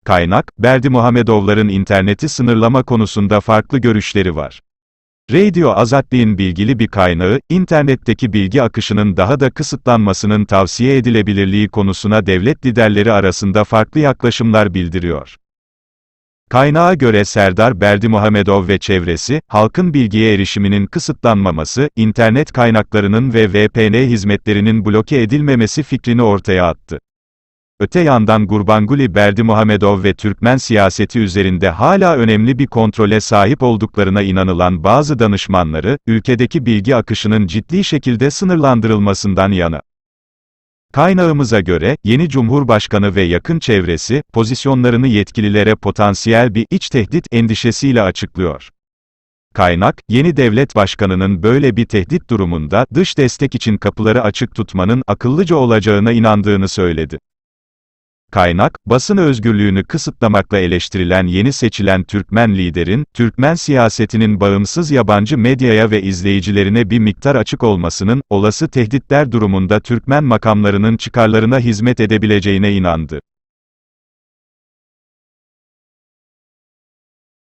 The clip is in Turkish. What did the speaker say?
Kaynak, Berdimuhamedovların interneti sınırlama konusunda farklı görüşleri var. Radio Azadli'nin bilgili bir kaynağı, internetteki bilgi akışının daha da kısıtlanmasının tavsiye edilebilirliği konusuna devlet liderleri arasında farklı yaklaşımlar bildiriyor. Kaynağa göre Serdar Berdimuhamedov ve çevresi, halkın bilgiye erişiminin kısıtlanmaması, internet kaynaklarının ve VPN hizmetlerinin bloke edilmemesi fikrini ortaya attı. Öte yandan Gurbanguly Berdimuhamedov ve Türkmen siyaseti üzerinde hala önemli bir kontrole sahip olduklarına inanılan bazı danışmanları, ülkedeki bilgi akışının ciddi şekilde sınırlandırılmasından yana. Kaynağımıza göre, yeni Cumhurbaşkanı ve yakın çevresi, pozisyonlarını yetkililere potansiyel bir iç tehdit endişesiyle açıklıyor. Kaynak, yeni devlet başkanının böyle bir tehdit durumunda, dış destek için kapıları açık tutmanın akıllıca olacağına inandığını söyledi. Kaynak, basın özgürlüğünü kısıtlamakla eleştirilen yeni seçilen Türkmen liderin, Türkmen siyasetinin bağımsız yabancı medyaya ve izleyicilerine bir miktar açık olmasının, olası tehditler durumunda Türkmen makamlarının çıkarlarına hizmet edebileceğine inandı.